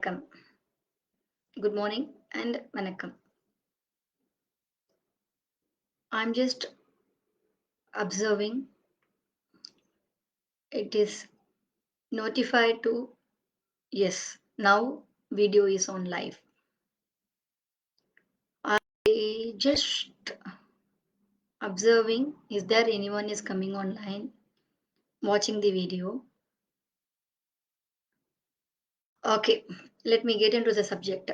Vanakkam. Good morning and Vanakkam. I'm just observing it is notified to yes, now video is on live. I just observing is there anyone is coming online watching the video. Okay, let me get into the subject.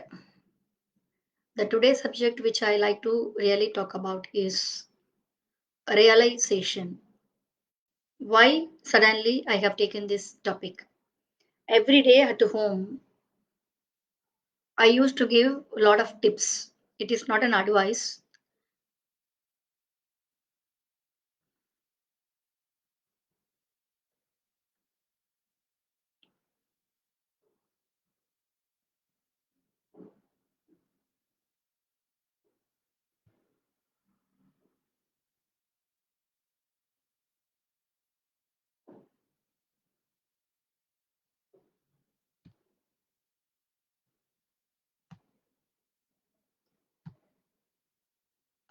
The today's subject which I like to really talk about is realization. Why suddenly I have taken this topic? Every day at home I used to give a lot of tips. It is not an advice.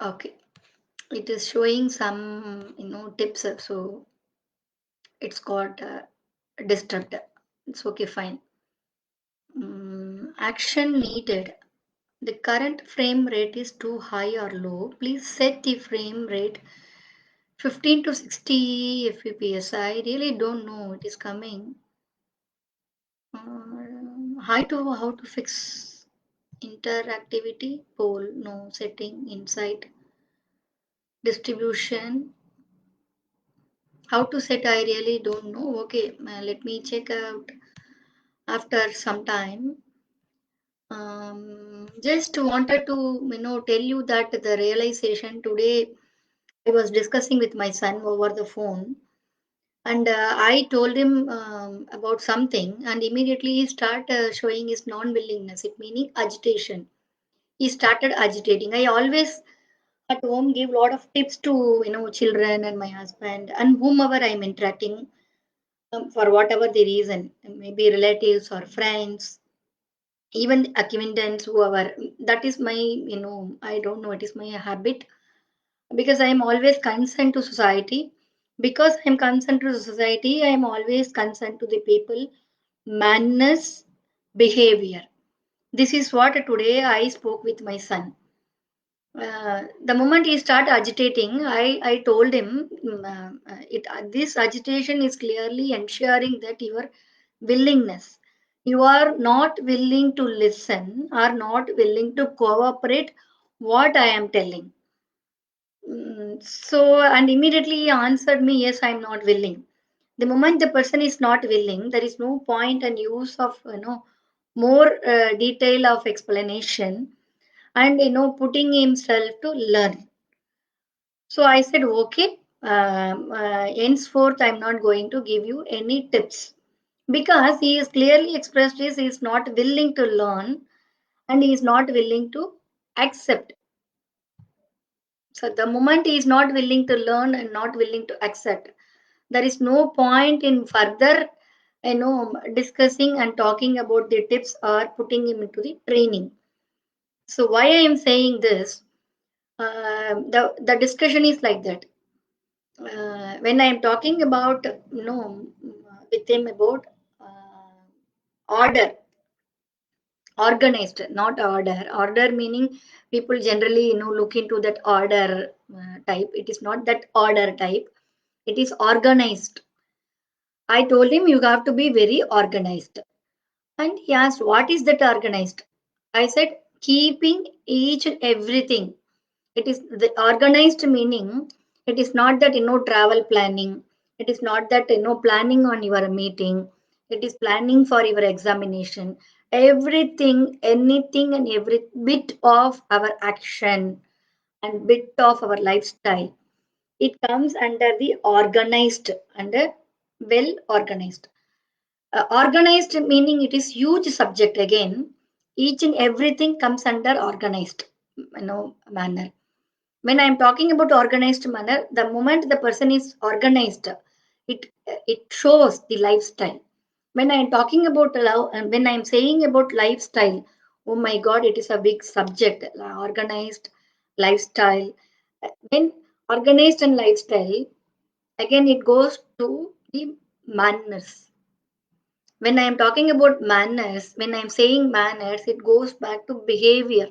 Okay. It is showing some, tips. So it's got disturbed. It's okay, fine. Action needed. The current frame rate is too high or low. Please set the frame rate 15 to 60 fps. I really don't know. It is coming. How to fix interactivity poll, no setting inside distribution. How to set, I really don't know. Okay, let me check out after some time. Just wanted to tell you that the realization today I was discussing with my son over the phone, and I told him about something, and immediately he started showing his non-willingness, it meaning agitation. He started agitating. I always at home give a lot of tips to children and my husband and whomever I'm interacting, for whatever the reason, maybe relatives or friends, even acquaintance, whoever. That is my, I don't know, it is my habit, because I am always concerned to society. Because I'm concerned to society, I am always concerned to the people, manners, behavior. This is what today I spoke with my son. The moment he started agitating, I told him, this agitation is clearly ensuring that your willingness, you are not willing to listen or not willing to cooperate what I am telling. So, and immediately he answered me, yes, I'm not willing. The moment the person is not willing, there is no point and use of more detail of explanation, and putting himself to learn. So I said, okay, henceforth, I'm not going to give you any tips, because he is clearly expressed he is not willing to learn and he is not willing to accept. So the moment he is not willing to learn and not willing to accept, there is no point in further, discussing and talking about the tips or putting him into the training. So why I am saying this? The discussion is like that. When I am talking about, with him about order, organized, not order. Order meaning people generally, look into that order type. It is not that order type. It is organized. I told him you have to be very organized. And he asked, what is that organized? I said, keeping each and everything. It is the organized meaning. It is not that, travel planning. It is not that, planning on your meeting. It is planning for your examination. Everything, anything, and every bit of our action and bit of our lifestyle, it comes under the organized, under well organized. Organized meaning it is huge subject again. Each and everything comes under organized, manner. When I am talking about organized manner, the moment the person is organized, it shows the lifestyle. When I'm talking about love and when I'm saying about lifestyle, oh my God, it is a big subject. Organized lifestyle. When organized and lifestyle, again it goes to the manners. When I'm talking about manners, when I'm saying manners, it goes back to behavior.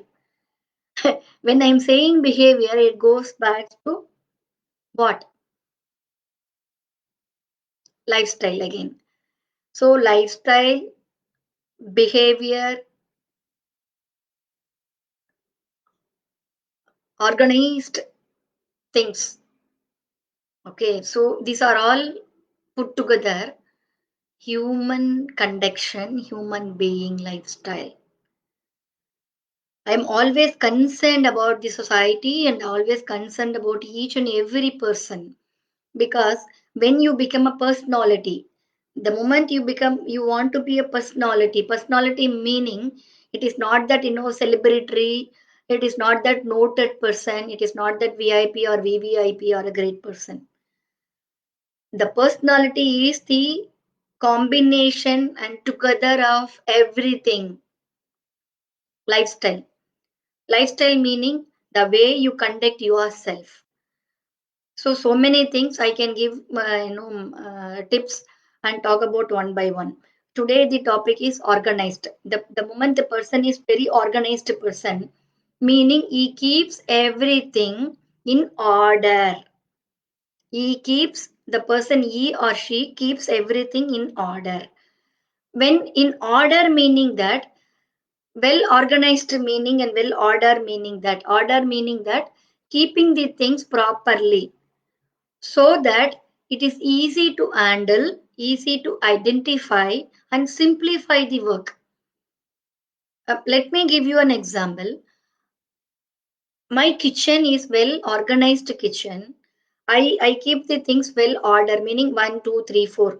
When I'm saying behavior, it goes back to what? Lifestyle again. So lifestyle, behavior, organized things. Okay, so these are all put together human conduction, human being lifestyle. I'm always concerned about the society and always concerned about each and every person, because when you become a personality, the moment you become, you want to be a personality meaning it is not that celebrity, it is not that noted person, it is not that VIP or VVIP or a great person. The personality is the combination and together of everything. Lifestyle meaning the way you conduct yourself. So many things I can give tips and talk about one by one. Today the topic is organized. The moment the person is very organized person, meaning he keeps everything in order. The person, he or she keeps everything in order. When in order meaning that, well organized meaning and well order meaning that keeping the things properly, so that it is easy to handle, easy to identify, and simplify the work. Let me give you an example. My kitchen is well organized kitchen. I keep the things well order, meaning one, two, three, four.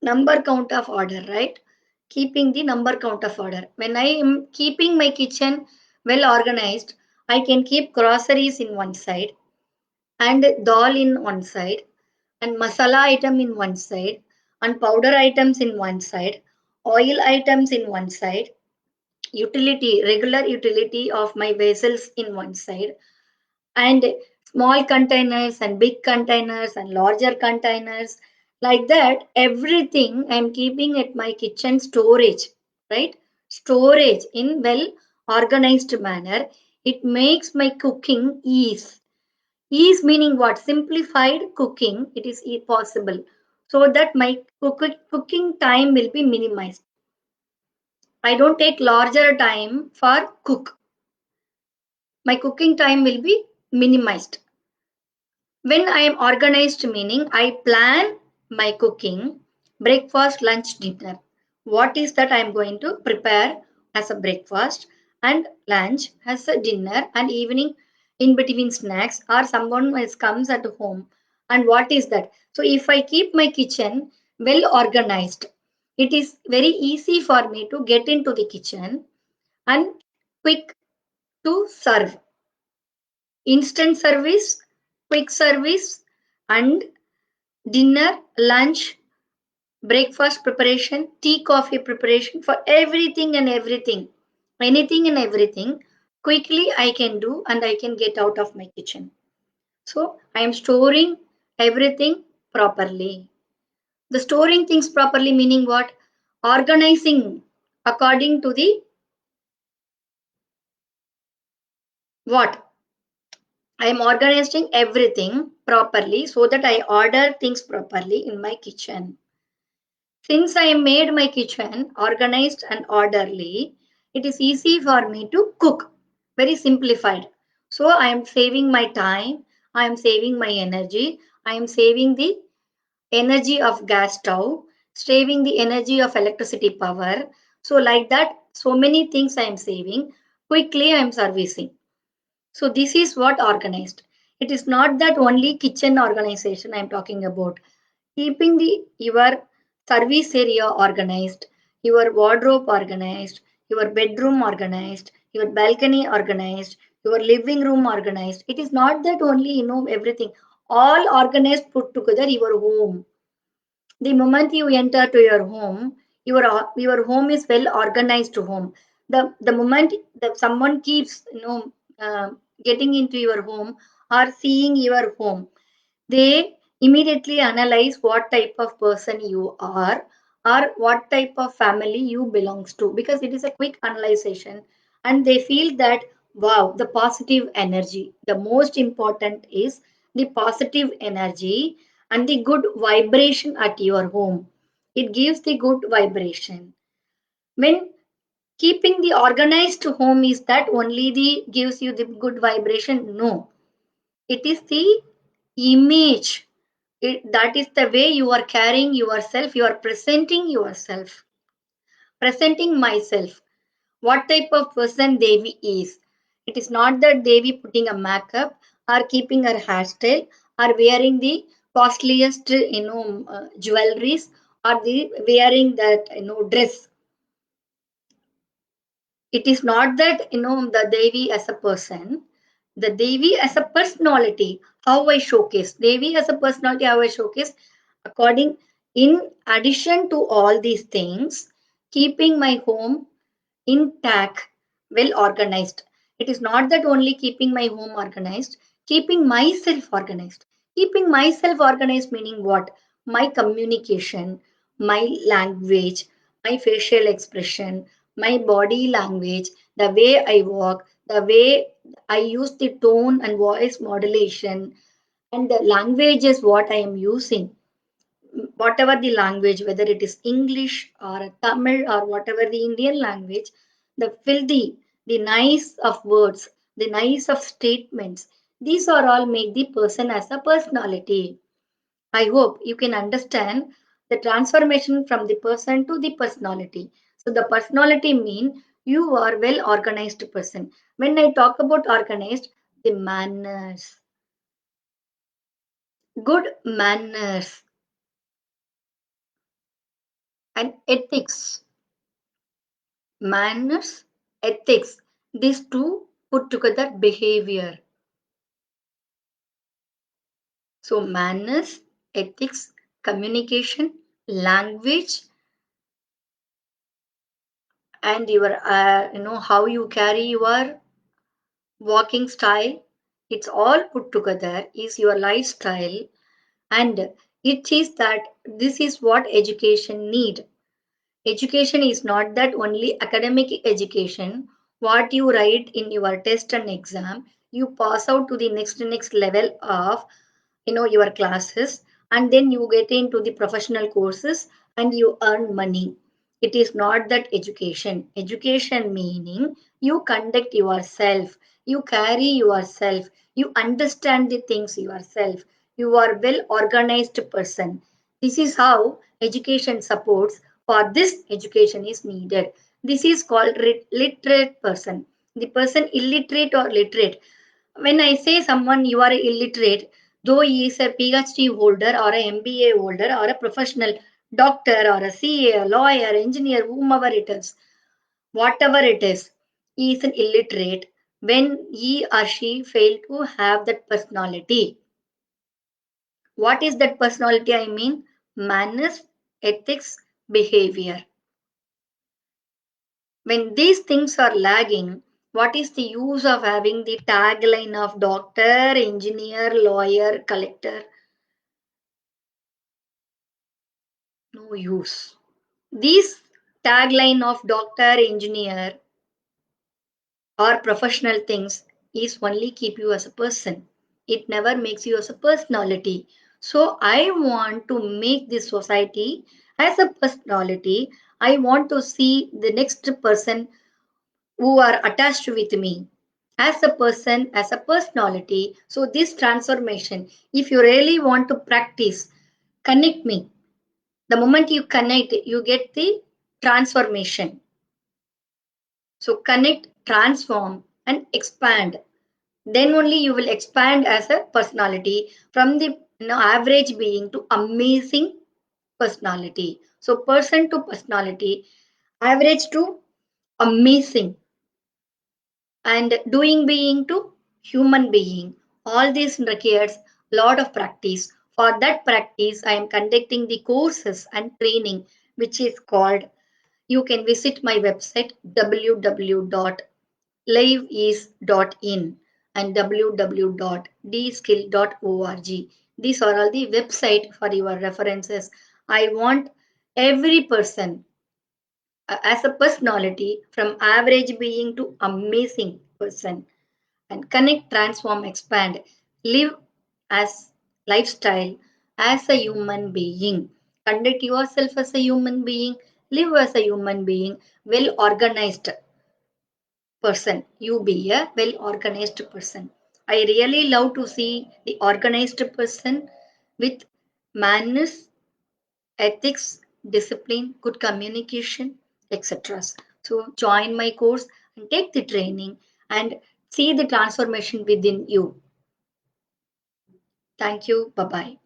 Number count of order, right? Keeping the number count of order. When I am keeping my kitchen well organized, I can keep groceries in one side and dal in one side and masala item in one side and powder items in one side, oil items in one side, regular utility of my vessels in one side, and small containers and big containers and larger containers. Like that, everything I'm keeping at my kitchen storage, right? Storage in well organized manner. It makes my cooking ease. Ease meaning what? Simplified cooking. It is possible so that my cooking time will be minimized. I don't take larger time for cook. My cooking time will be minimized. When I am organized, meaning I plan my cooking, breakfast, lunch, dinner. What is that I am going to prepare as a breakfast and lunch as a dinner and evening in between snacks, or someone else comes at home. And what is that? So if I keep my kitchen well organized, it is very easy for me to get into the kitchen and quick to serve. Instant service, quick service, and dinner, lunch, breakfast preparation, tea, coffee preparation, for everything and everything. Anything and everything quickly I can do and I can get out of my kitchen. So I am storing everything properly. The storing things properly meaning what? Organizing according to the what? I am organizing everything properly so that I order things properly in my kitchen. Since I made my kitchen organized and orderly, it is easy for me to cook. Very simplified. So I am saving my time, I am saving my energy, I am saving the energy of gas stove, saving the energy of electricity power. So like that, so many things I am saving. Quickly I am servicing. So this is what organized. It is not that only kitchen organization I am talking about. Keeping the your service area organized, your wardrobe organized, your bedroom organized, your balcony organized, your living room organized. It is not that only everything. All organized put together your home. The moment you enter to your home, your home is well organized home. The moment that someone keeps uh, getting into your home or seeing your home, they immediately analyze what type of person you are or what type of family you belongs to, because it is a quick analyzation, and they feel that wow, the positive energy, the most important is the positive energy and the good vibration at your home. It gives the good vibration. When keeping the organized home, is that only the gives you the good vibration? No, it is the image. That is the way you are carrying yourself, you are presenting yourself, presenting myself, what type of person Devi is. It is not that Devi putting a makeup or keeping her hairstyle or wearing the costliest jewelries or the wearing that dress. It is not that the Devi as a person, the Devi as a personality, how I showcase Devi as a personality, how I showcase according, in addition to all these things, keeping my home intact, well organized. It is not that only keeping my home organized, keeping myself organized. Keeping myself organized meaning what? My communication, my language, my facial expression, my body language, the way I walk, the way I use the tone and voice modulation, and the language is what I am using, whatever the language, whether it is English or Tamil or whatever the Indian language, the filthy, the nice of words, the nice of statements, these are all make the person as a personality. I hope you can understand the transformation from the person to the personality. So the personality mean you are well organized person. When I talk about organized, the manners, good manners and ethics. Manners, ethics, these two put together behavior. So, manners, ethics, communication, language, and your, how you carry your walking style, it's all put together is your lifestyle, and it is that this is what education need. Education is not that only academic education, what you write in your test and exam, you pass out to the next level of your classes, and then you get into the professional courses and you earn money. It is not that education. Education meaning you conduct yourself, you carry yourself, you understand the things yourself, you are well organized person. This is how education supports. For this education is needed. This is called literate person. The person illiterate or literate, when I say someone you are illiterate, though he is a PhD holder or a MBA holder or a professional doctor or a CA, lawyer, engineer, whomever it is, whatever it is, he is an illiterate when he or she failed to have that personality. What is that personality? I mean, manners, ethics, behavior. When these things are lagging, what is the use of having the tagline of doctor, engineer, lawyer, collector? No use. This tagline of doctor, engineer, or professional things is only keep you as a person. It never makes you as a personality. So I want to make this society as a personality. I want to see the next person who are attached with me as a person, as a personality. So, this transformation, if you really want to practice, connect me. The moment you connect, you get the transformation. So, connect, transform, and expand. Then only you will expand as a personality from the average being to amazing personality. So, person to personality, average to amazing, and doing being to human being. All this requires lot of practice. For that practice, I am conducting the courses and training, which is called, you can visit my website www.liveis.in and www.dskill.org. These are all the website for your references. I want every person as a personality from average being to amazing person, and connect, transform, expand, live as lifestyle as a human being. Conduct yourself as a human being, live as a human being, well organized person. You be a well organized person. I really love to see the organized person with manners, ethics, discipline, good communication, etc. So join my course and take the training and see the transformation within you. Thank you. Bye bye.